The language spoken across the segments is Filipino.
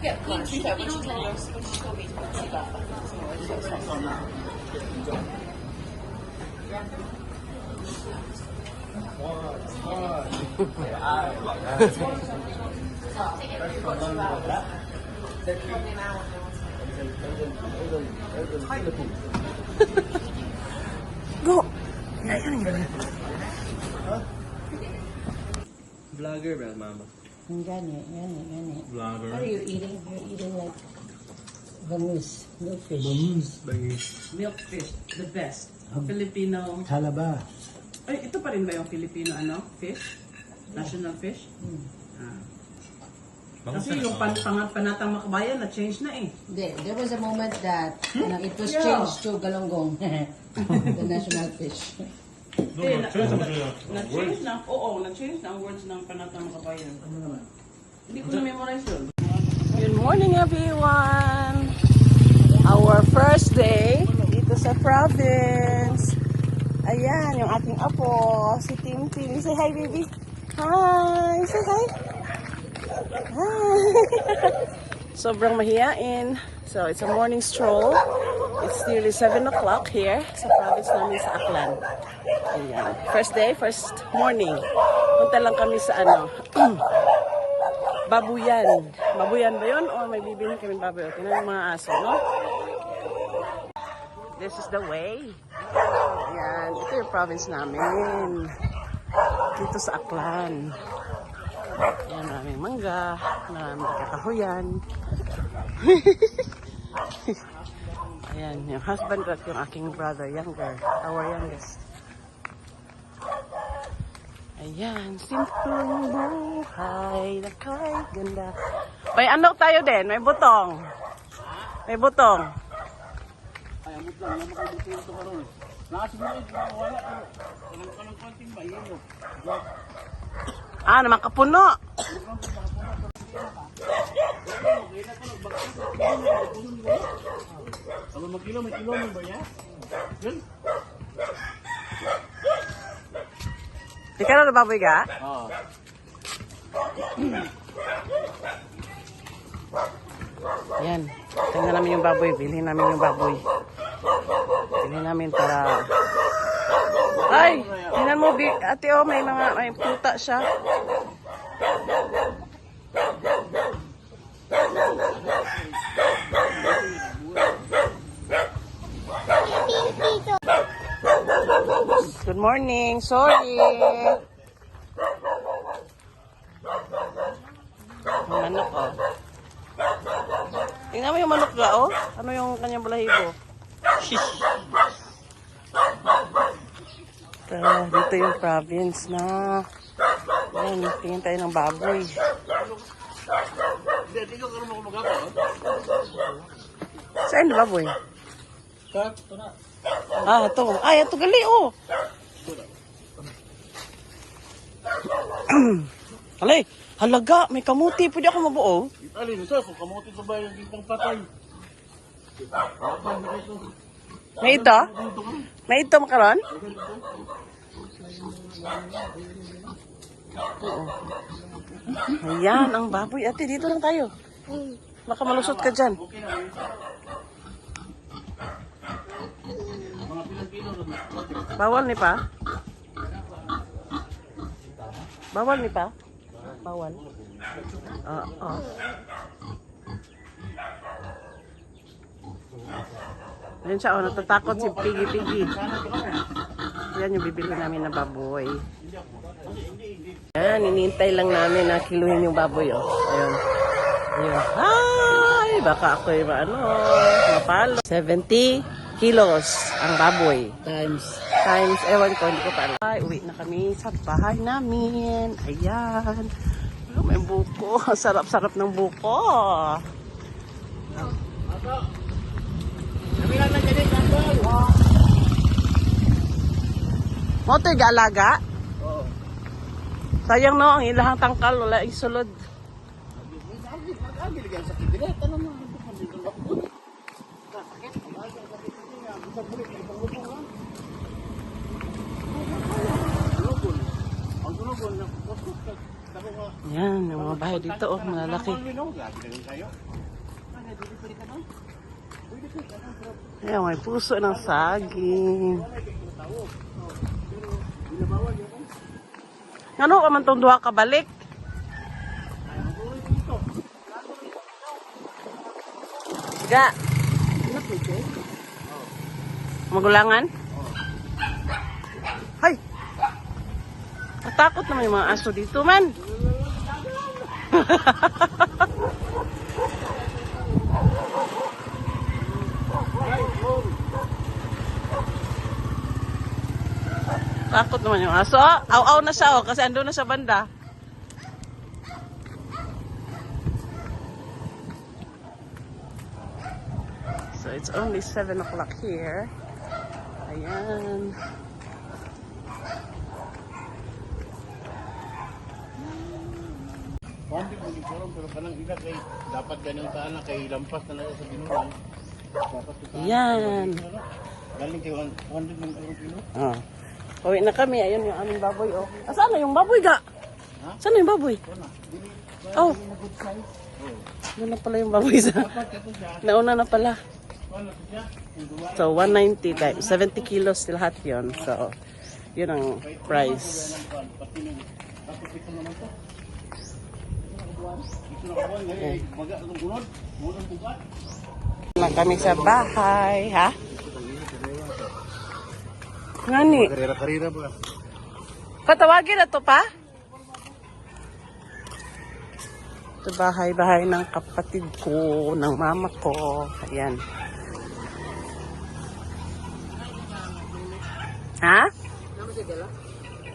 get lunch. Yeah, when she told us, when she told me she got Go! Vlogger ba, mama? Gani. Vlogger. What are you eating? You're eating like bangus, milkfish. Bangis. Milk fish, the best. Filipino. Halaba. Ay, ito pa rin ba yung Filipino fish? National fish? Ah. Kasi yung panatang makabayan na-change na eh. There was a moment that it was changed to galonggong. The national fish. Na-change na, na-change na ang words ng panatang makabayan. Ano naman? Hindi ko na-memorize yun. Good morning everyone! Our first day dito sa province. Ayan, yung ating apo, si Tim Tim. Say hi, baby. Hi! Say hi! Hi! Sobrang mahiyain. So, it's a morning stroll. It's nearly 7 o'clock here sa province namin sa Aklan. Ayan. First day, first morning. Punta lang kami sa babuyan. Babuyan ba yun? O may bibilhin kami babuyan? Tingnan yung mga aso, no? This is the way. Ayan. Ito yung province namin. Dito sa Aklan. Ayan, maraming mangga. Maraming kakahuyan. Ayan, yung husband ko at yung aking brother, our youngest. Ayan, simpleng buhay na kay ganda. May ano tayo din, may butong. May butong. Ay, amot lang. Yung makabutin ito karoon. Nakasimulid, wala. Walang konting ba? Yelo. Ah, naman kapuno. Kalau magkilo, may kilo mo ba yan? Yun? Di ka na nababoy ka? Oo. Ayan, tingnan namin yung baboy. Bilhin namin yung baboy. Bilhin namin para... Ay! Tingnan mo, ate oh, may puta siya. Good morning. Sorry. Yung manok, oh. Tingnan mo yung manok ga, oh. Ano yung kanyang balahibo? Dito yung province na. Ayan, tingin tayo ng baboy. Hindi ka karoon ako mag-apa. Saan yung baboy? Ito na. Ah, ito. Ay, ito gali, oh. Alay, halaga. May kamuti. Pwede ako mabuo. Alin, ito. Kung kamutin sa bayan, bintang patay. May ito? May ito makaroon? Oo. Ayan, ang baboy. Ate, dito lang tayo. Baka malusot ka dyan. Bawal ni pa? Bawal ni pa? Bawal. Oo. Ayan siya, oh, natatakot si Piggy. Yan yung bibili namin na baboy. Ayan, inintay lang namin na kiluhin yung baboy, oh. Ayun. Ayun. Ay, baka ako yung mapalo. 70 kilos ang baboy. Times, ewan ko, hindi ko pa alam. Ay, uwi na kami sa bahay namin. Ayan. Oh, may buko. Sarap-sarap ng buko. Mo ito yung alaga? Oo. Sayang no, ang ilahang tangkal, wala isulod. Nag-agil sa kibinet. Ano mo? Yan, yung mga bahay dito, oh, malalaki. Ayan, may puso ng saging. Ano ka man itong duha kabalik? Ga. Magulangan? Hay! Matakot naman yung mga aso dito, man. Takot naman yung aso. Aw-aw na siya, kasi ando na sa banda. So it's only 7 o'clock here. Ayan. Pwede mo gikaroon, pero kanang ila kay dapat ganyan sa anak kay lampas na lang sa binuran. Dapat sa Ayan. galing kay 100 ng kilo. Ah. Uwi na kami. Ayun yung aming baboy. Oh. Saan na yung baboy, ga? Saan na yung baboy? Oh. Doon na pala yung baboy sa... Nauna na pala. So, 190 times 70 kilos lahat yun. So, yun ang price. Na kami sa bahay, ha? Ngani? Karira-karira ba? Patawagin na to pa? Ito bahay-bahay ng kapatid ko, ng mama ko. Ayan. Ha?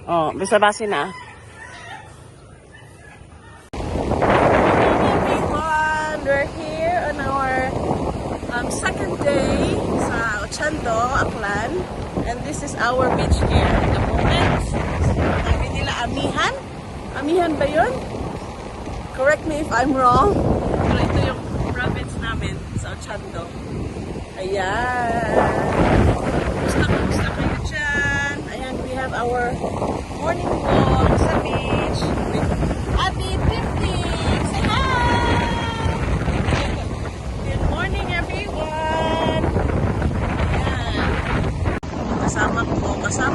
Oh, bisa basi na. Everyone, we're here on our second day sa Ochando, Aklan. And this is our beach here at the moment. Sabi nila Amihan? Amihan ba yun? Correct me if I'm wrong. Pero ito yung province namin sa Ochando. Ayan. Kumusta kayo dyan? Ayan, we have our morning walk sa beach with Abby Pipnik. Say hi! Good morning, everyone! Ayan. Kasama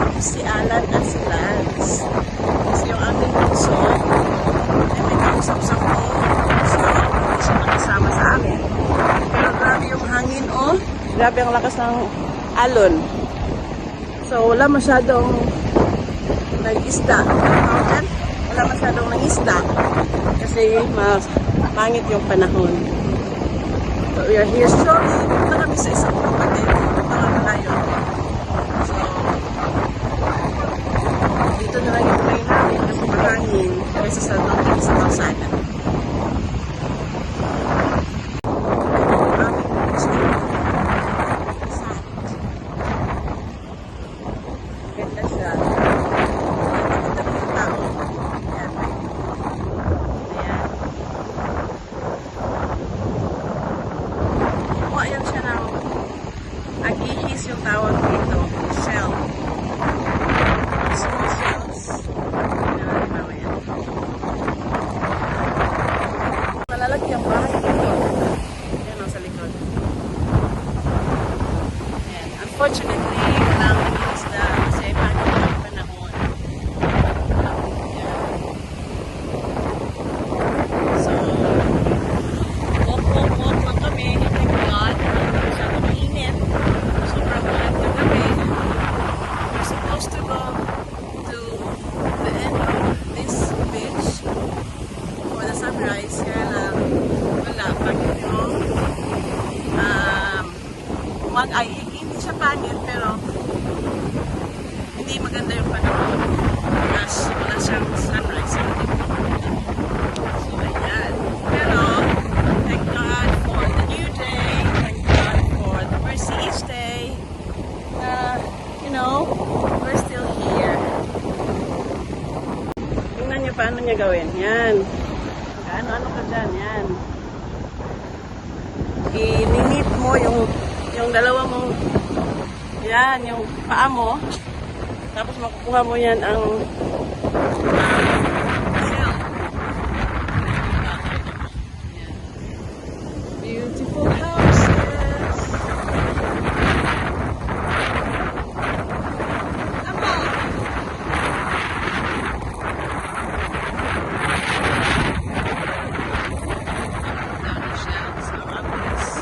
ko si Alan at si Lance. Kasi yung aming puso, ay may kausap-usap ko. So, hindi siya nakasama sa amin. Pero grabe yung hangin, oh. Grabe ang lakas ng alon. So, wala masyadong nag-isda. Wala masyadong nag-isda. Kasi pangit yung panahon. So, we are here. So, punta kami sa isang kapatid. Mga malayo. So, dito na lang yung play namin kasi mahangin kaysa sa doon sa kalsada. Ganda siya. Maganda yung tao. Ayan. Ayan. O, ayan siya ng agihis yung tawag dito. Shell. Small shells. Ayan. Malalaki ang bahay dito. Ayan o sa likod. Ayan. Unfortunately, walang isda kasi pangit ang panahon. Ayan. So, walk lang kami. Thank God. Masyadong mainit. Sobrang ulan kagabi. We're supposed to go to the end of this beach for the sunrise. Kaya lang, wala. Pangit yung hindi siya pangit pero hindi maganda yung panahon. Wala siyang sunrise. So, ayan. Pero, thank God for the new day. Thank God for the mercy each day. You know, we're still here. Tingnan niyo paano niya gawin. Yan. Ano ka dyan. Yan. I-limit mo yung dalawa mong yan, yung paa mo. Tapos makukuha mo yan ang shell. Yan. Beautiful houses. Come on. Dami siya sa office.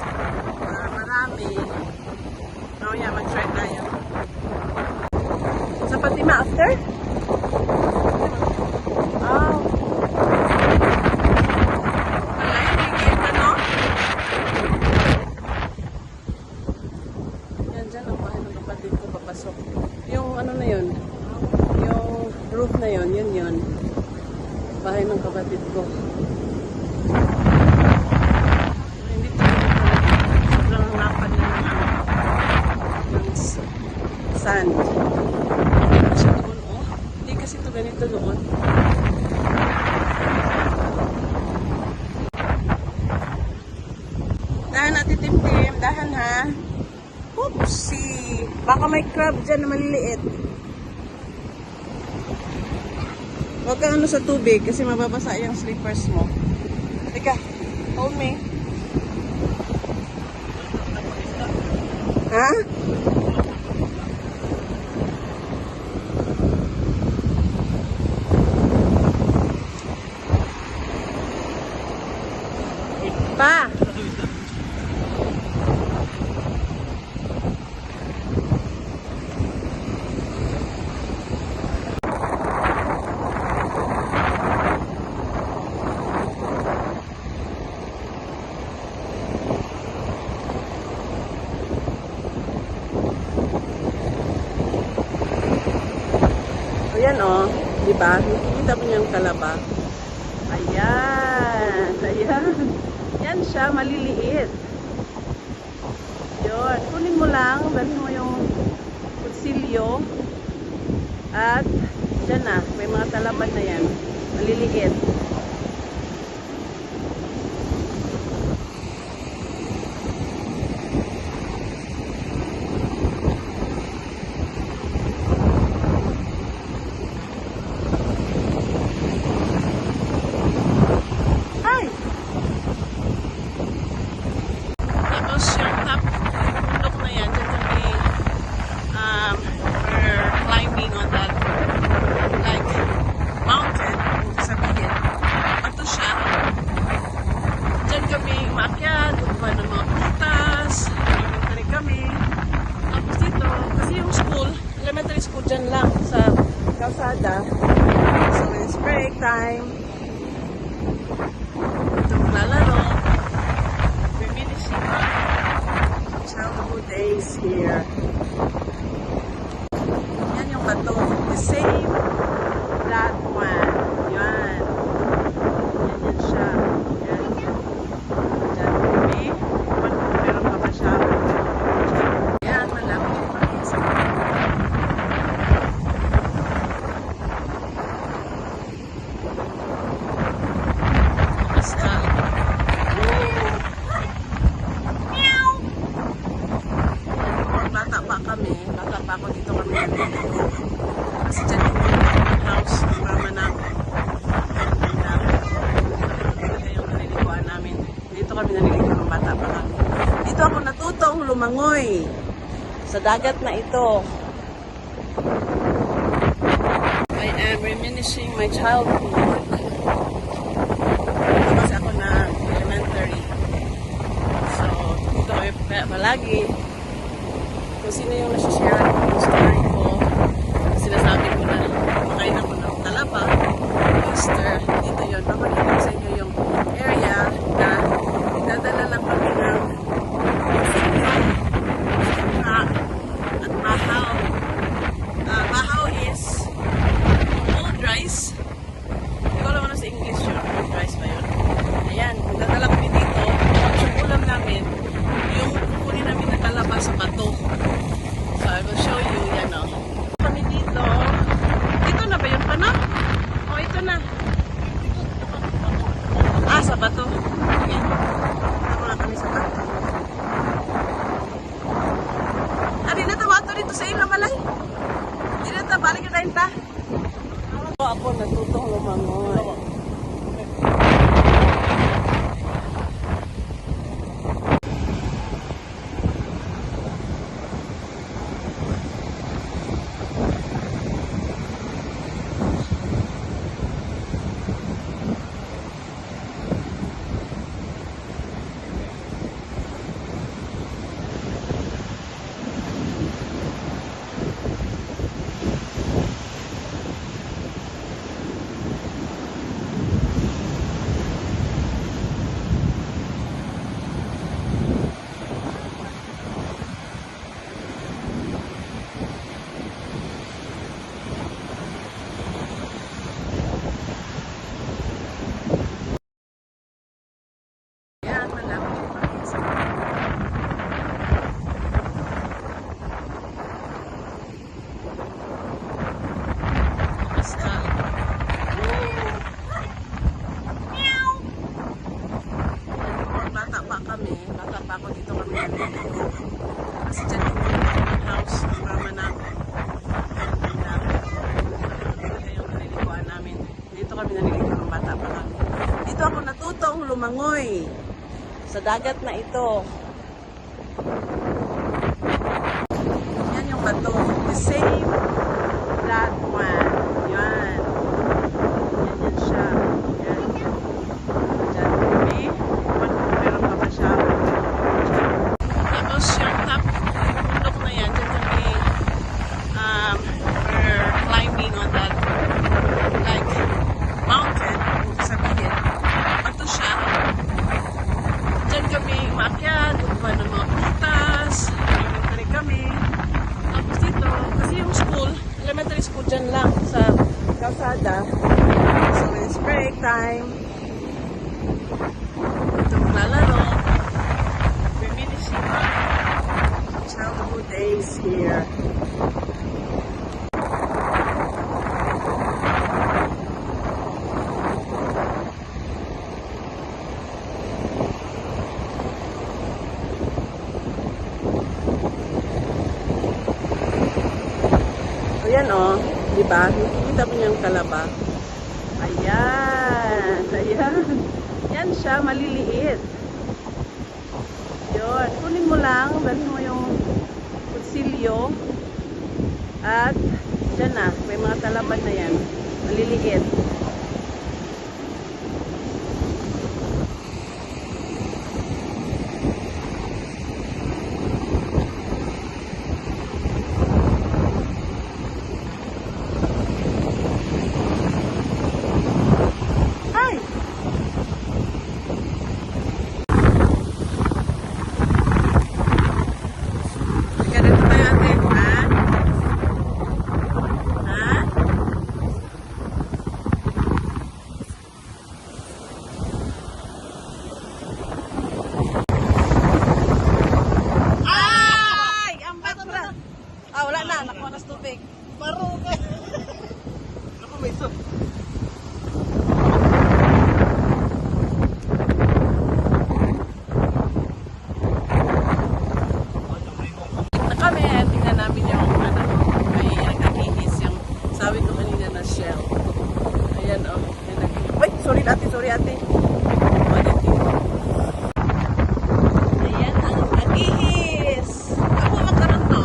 Marami. Mamaya mag-try tayo. Sa Fatima after? Oh. Malay, ka, no? Yan dyan ang bahay ng kapatid ko papasok. Yung ano na yun? Yung roof na yun, yun. Bahay ng kapatid ko. Hindi ko sobrang lapad na ng sand. Kasi doon, oh. Hindi kasi ito ganito doon. Dahan natin timtim. Dahan ha. Oopsie. Baka may crab dyan na maliliit. Huwag kang ano sa tubig kasi mababasa yung slippers mo. Teka, hold me. Ha? Pa! Ayan oh, di ba? Nakikita mo yung kalaba. Ayan, ayan. Yan siya, maliliit. Yun, kunin mo lang, dalhin mo yung kutsilyo. At dyan na, may mga talaban na yan. Maliliit. Tapos yung top bundok na yan, dyan kami we're climbing on that like mountain, kung sabihin. Ito siya. Dyan kami umakyat, kukuha ng mga prutas, elementary kami. Tapos dito, kasi yung school, elementary school dyan lang sa kalsada. So when it's break time, ito maglalaro. Childhood days here. Yan yung bato. The same that one. Yan. Yan siya. Yan. Diyan kami. Meron pa ba siya? Yan. Malapit yung pakisa. Basta. Bata pa ako dito kami naliligo. Kasi dyan yung house ng mama namin. Ito yung naliliguan namin. Dito kami naliligo ng bata pa kami. Dito ako natutong lumangoy sa dagat na ito. I am reminiscing my childhood. Kasi ako na elementary. So, dito kami palagi. Kung sino yung nasishare ng story ko, sinasabi ko na makain ako ng talaba, oyster, dito yun. Papakita sa inyo yung area na nagdadala lang kami ng at bahaw. Bahaw is old rice. Hindi ko alam ano sa English yun. Old rice ba yun? Ayan, nagdadala kami dito. Tapos yung ulam namin, yung kukunin namin na talaba sa bato. So I will show you, yan o. Kami dito. Dito na ba yung panak? O, ito na. Ah, sa bato. Sige. Dito na kami sa bato. Ah, di na tawato dito sa ilo, malay. Di na ta, balik na ta. Ako natutong lumangoy. mangoy sa dagat na ito. Yan yung bato. The same that one. Yan. Yan siya. Yan. Diyan kami. Meron pa ba siya? Tapos yung top bundok na yan. Diyan kami we're climbing on that like mountain. Kung sabihin. Bato siya. Diyan kami umakyat. Kukuha ng mga prutas. Elementary kami. Tapos dito, kasi yung school, elementary school dyan lang sa kalsada. So when it's break time, ito maglalaro. Reminiscing our childhood days here. Ayan o, di ba? Nakikita mo yung kalaba. Ayan, ayan. Yan siya, maliliit. Yun, kunin mo lang, dalhin mo yung kutsilyo. At dyan na, may mga talaban na yan. Maliliit. Ay! Teka, dito tayo ate, ha? Ha? Ay! Ang batra! Ah, wala na. Nakuha na sa tubig. Baro ka! Ako may isa. Na kami, tingnan namin yung ano, may nagkakihis yung sabi ko kanina na shell. Ayan o. Ay, sorry ate, sorry ate. Ayan ang agihis. Ako magkaroon to.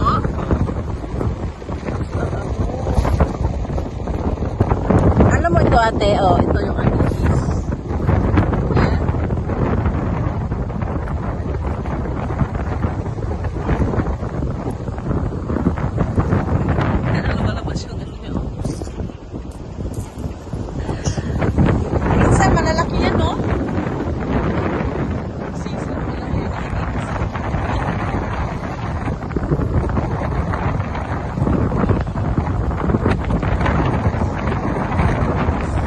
Alam mo ito ate, oh, ito yung agihis. Ayan. Ayan, lumalabas yung ano niya, oh. Minsan malalaki yan, no? Sisa, malaki yung agihis.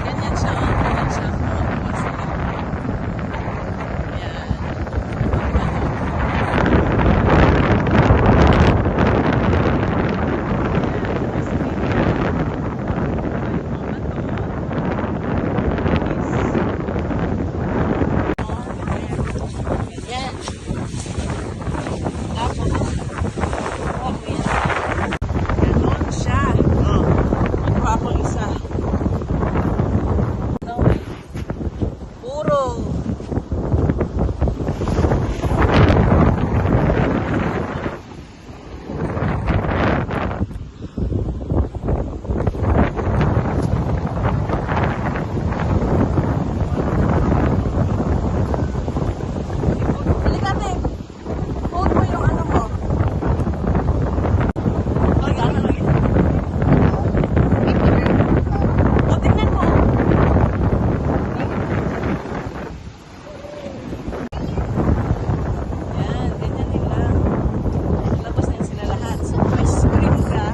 Ganyan siya, oh. Ganyan siya. Ayan. Yan. Tapos, oh, yan. Ganon siya. Oh, magkuha ko isa. No. Puro. Halika ate. Hold mo yung ano mo. Ay, ano lang yun. O, tingnan mo. Yan, ganyan nila. Labas na yun sila lahat. So, may spring ka.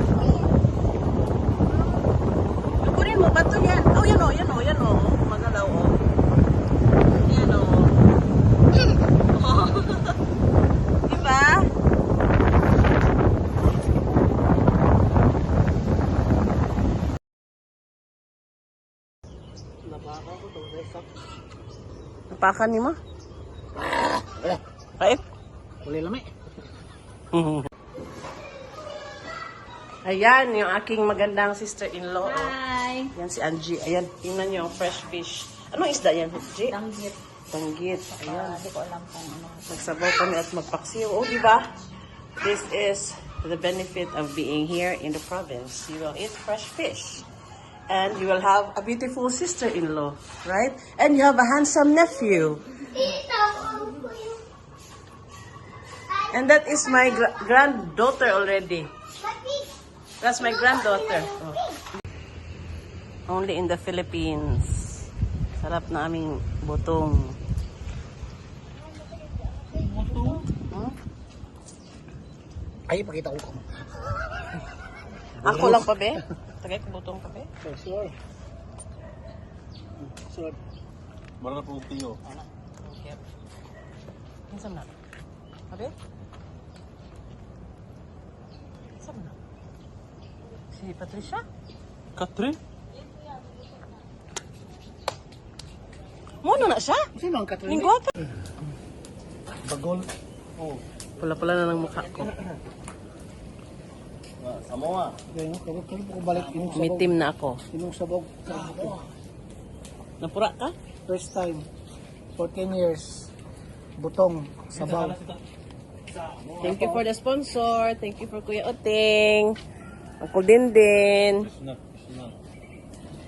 Kunin mo, bato yan. Oh, yan o, yan o, yan o. Magalaw o. Yan o. Oh. Diba? Napaka ko to. Napakan ni mo? Ay? Kulay lami. Ayan, yung aking magandang sister-in-law. Oh. Hi! Yan si Angie. Ayan, tingnan niyo, fresh fish. Anong isda yan, Angie? Danggit. Banggit. Ayan. Hindi ko alam kung ano. Magsabaw kami at magpaksiw. Oh, di ba? This is the benefit of being here in the province. You will eat fresh fish. And you will have a beautiful sister-in-law, right? And you have a handsome nephew. And that is my granddaughter already. That's my granddaughter. Oh. Only in the Philippines. Sarap na aming butong. Hmm? Ay, pakita ko. Ako lang pa, be? Tagay ko butong pa, be? Sure. Sure. Marami po tiyo. Okay. Insam na? Abe? Insam na? Si Patricia? Katrin? Mono na siya? Sino ang Katrin? Ning gwapa. Bagol. Oh. Pula-pula na ng mukha ko. Samoa. Yan, kabot ko balik yung sabog. Mitim na ako. Yung sabog. Napura ka? First time. 14 years. Butong. Sabaw. Thank you for the sponsor. Thank you for Kuya Oting. Uncle Dindin.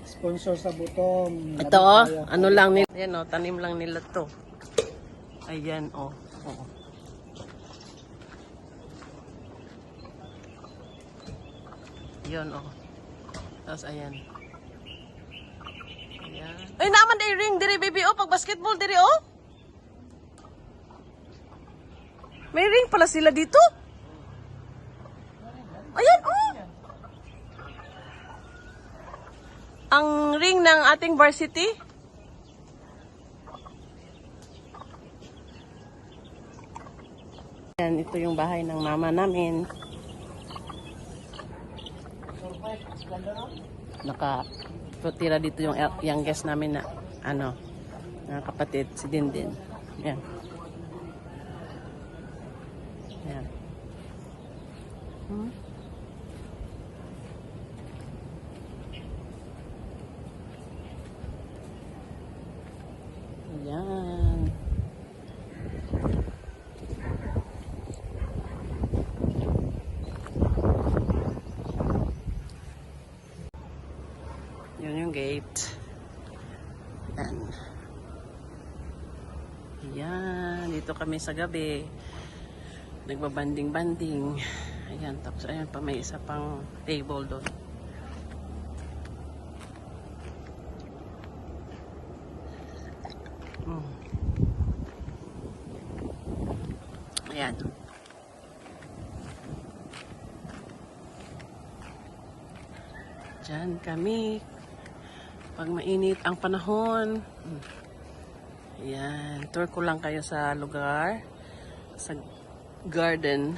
Sponsor sa butong. Ito oh, ano lang nila. Ayan oh, tanim lang nila to. Ayan oh. Oo. Yun oh. Tapos ayan. Ayan. Ay naman day ring diri baby oh, pag basketball diri oh. May ring pala sila dito. Ayan oh. Ang ring ng ating varsity. Ayan, ito yung bahay ng mama namin. Nakatira dito yung youngest namin na na kapatid, si Dindin. Ayan. Ayan. Ayan. Yun yung gate. Ayan. Ayan. Dito kami sa gabi. Nagbabanding-banding. Ayan. Tapos ayan pa may isa pang table doon. Ayan. Diyan kami. Pag mainit ang panahon. Ayan. Tour ko lang kayo sa lugar. Sa garden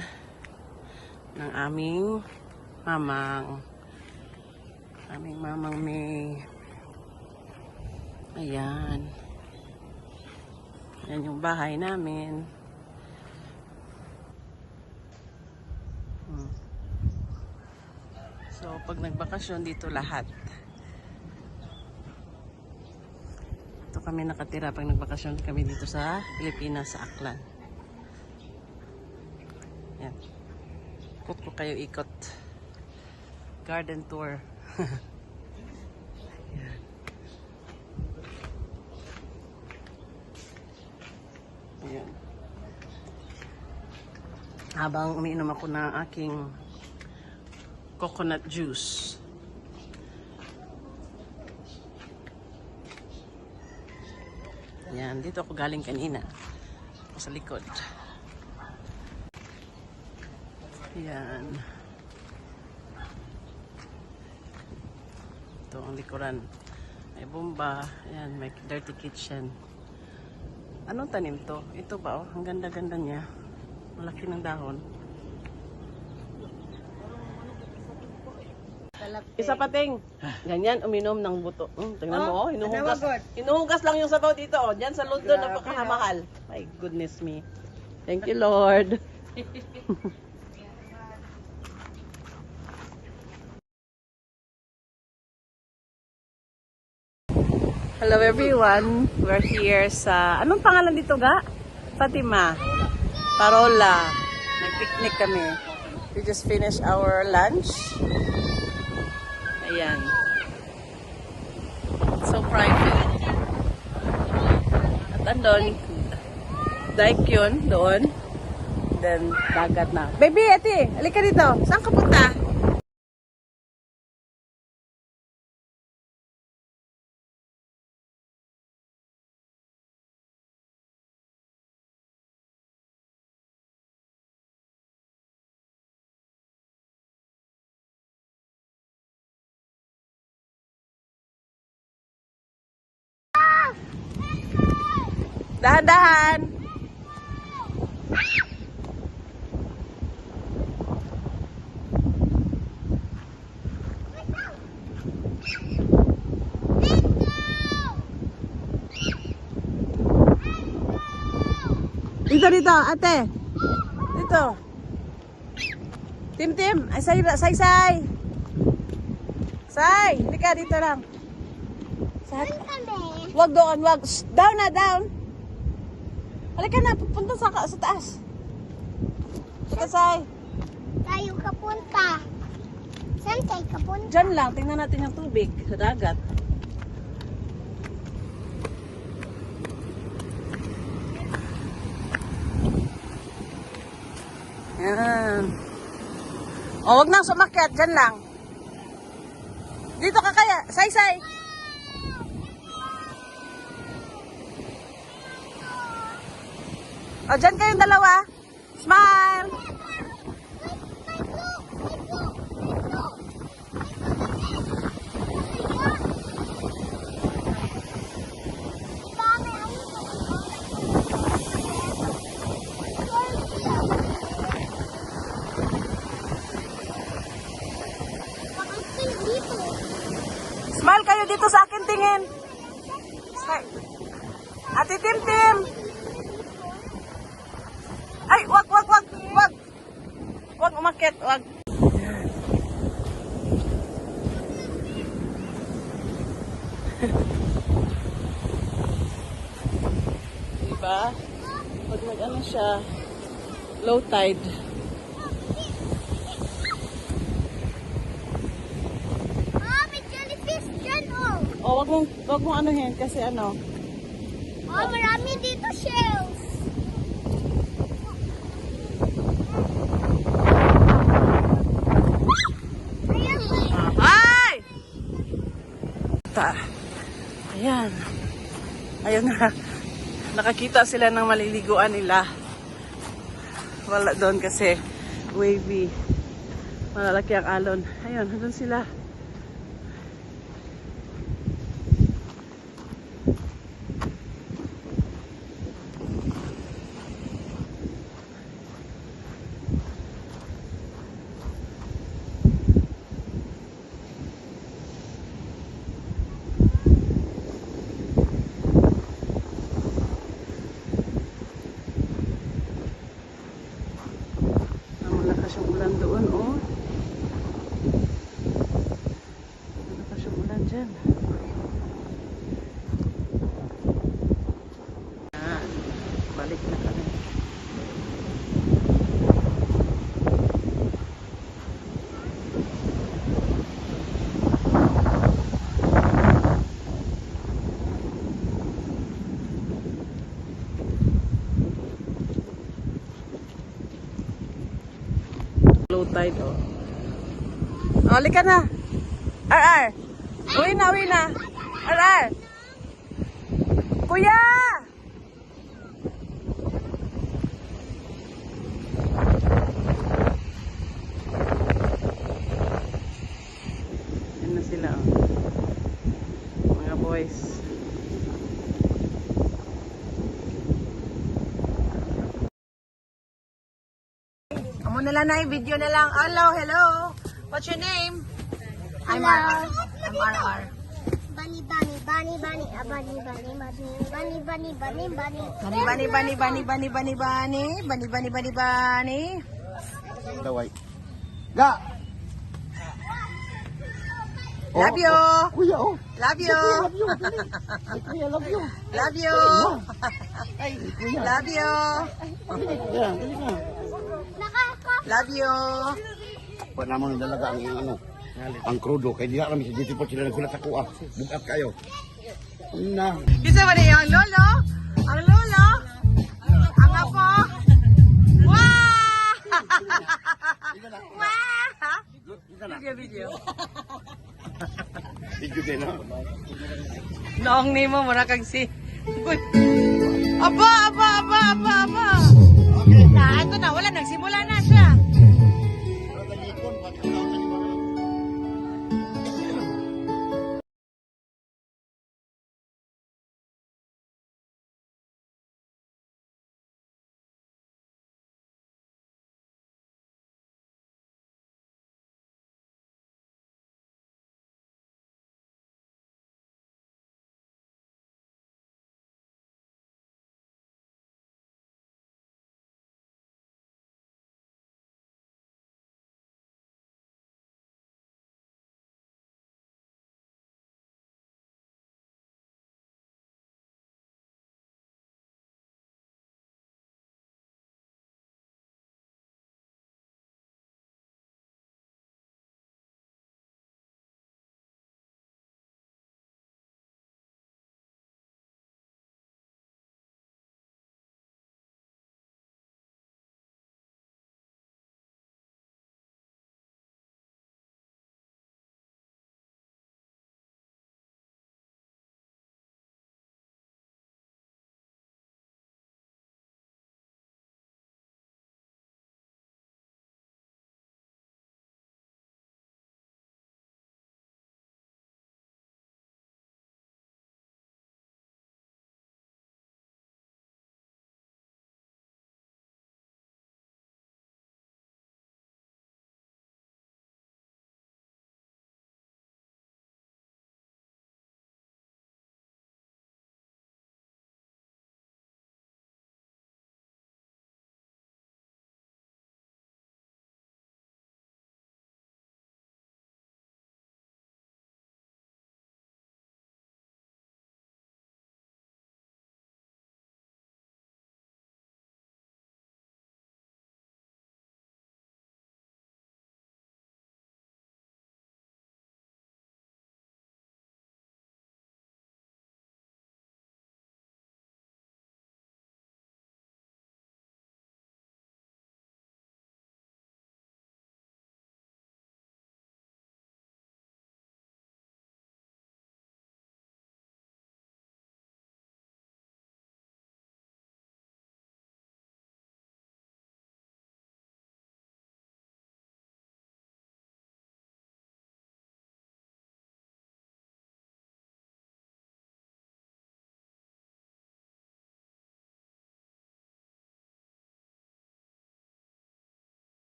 ng aming mamang. Aming mamang may. Ayan. Yan yung bahay namin. So, pag nagbakasyon dito lahat. Ito kami nakatira pag nagbakasyon kami dito sa Pilipinas, sa Aklan. Yan. Ikot ko kayo ikot. Garden tour. Yan. Ayan. Habang umiinom ako ng aking coconut juice. Yan, dito ako galing kanina. Sa likod. Yan. Ito ang likuran. May bomba. Yan, may dirty kitchen. Anong tanim to? Ito ba? Oh, ang ganda-ganda niya. Malaki ng dahon. Isa pa ting. Ganyan, uminom ng buto. Tingnan mo, oh, hinuhugas lang yung sabaw dito. Oh. Diyan sa London, napakamahal. My goodness me. Thank you, Lord. Hello everyone. We're here sa... Anong pangalan dito ga? Fatima. Parola. Nag-picnic kami. We just finished our lunch. Ayan. So private. At andun, dike yun, doon. Then, dagat na. Baby, ate, halika dito. Saan ka punta? Dahan-dahan. Dito, ate. Dito. Tim. Ay, say. Say, hindi ka dito lang. Wag doon, wag. Shh, down na, down. Halika na, pupunta sa taas. Halika, say. Tayo kapunta. Saan tayo kapunta? Diyan lang, tingnan natin yung tubig sa dagat. Yan. O, wag nang sumakyat. Diyan lang. Dito ka kaya. Say. O, dyan kayong dalawa. Smile. Smile kayo dito sa akin, tingin. Ate Tim. Ay, wag. Wag umakyat, wag. Diba? Pag nag-ano siya, low tide. May jellyfish dyan, oh. O, wag mong anuhin kasi ano. Oh, marami dito shells. Ay! Ayan. Ayun na. Nakakita sila ng maliliguan nila. Wala doon kasi wavy. Malalaki ang alon. Ayun, doon sila. Malakas yung ulan doon, oh. Malakas yung ulan dyan. Balik na kami. Low tide, oh. Oh, halika na. RR. Uwi na. RR. Kuya! Yan na sila, oh. Mga boys. Amo na lang na video na lang. Hello. What's your name? I'm RR. Bunny. Daway. Ga! Love you. Kuya, oh. Love you. Love you. Ay, kuya, love you. Love you. Ay, kuya. Love you. Yan, dali ka. Love you. Pa naman ang dalaga ang ano. Ang krudo. Kaya di kami sa GT po sila nagkulat ako ah. Bugat kayo. Na. Isa ba niya ang lolo? Ang lolo? Ang apo? Wow! Wow! Video. Video din ha. Noong ni mo, muna kag si... Uy. Aba! Na, ito na, wala, nagsimula na siya.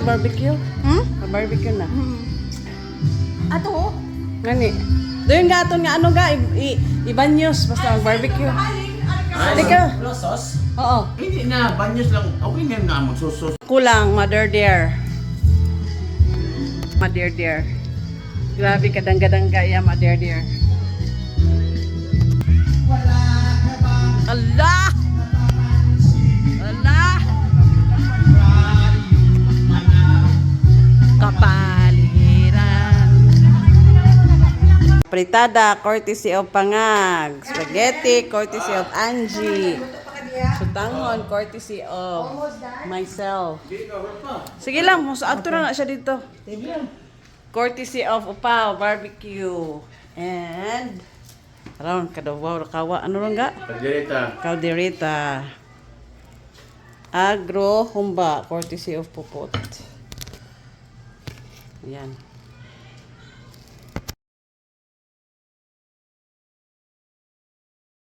barbecue? Hmm? Barbecue na. Ato? Ngani. Doon nga aton nga ano ga ibanyos basta ang barbecue. Hindi ka. Sauce? Oo. Hindi na, banyos lang. Okay na magsusos. Kulang, mother dear. Mother dear. Grabe kadang-kadangga ya, mother dear. Allah! Allah! Kapaligiran. Fritada, courtesy of Pangag. Spaghetti, courtesy of Angie. Sutangon, courtesy of myself. Sige lang, ato na siya dito. Courtesy of Upaw, barbecue. And, around, kadawaw, kawa, ano lang ga? Caldereta. Agro, humba, courtesy of Pupot. Ayan.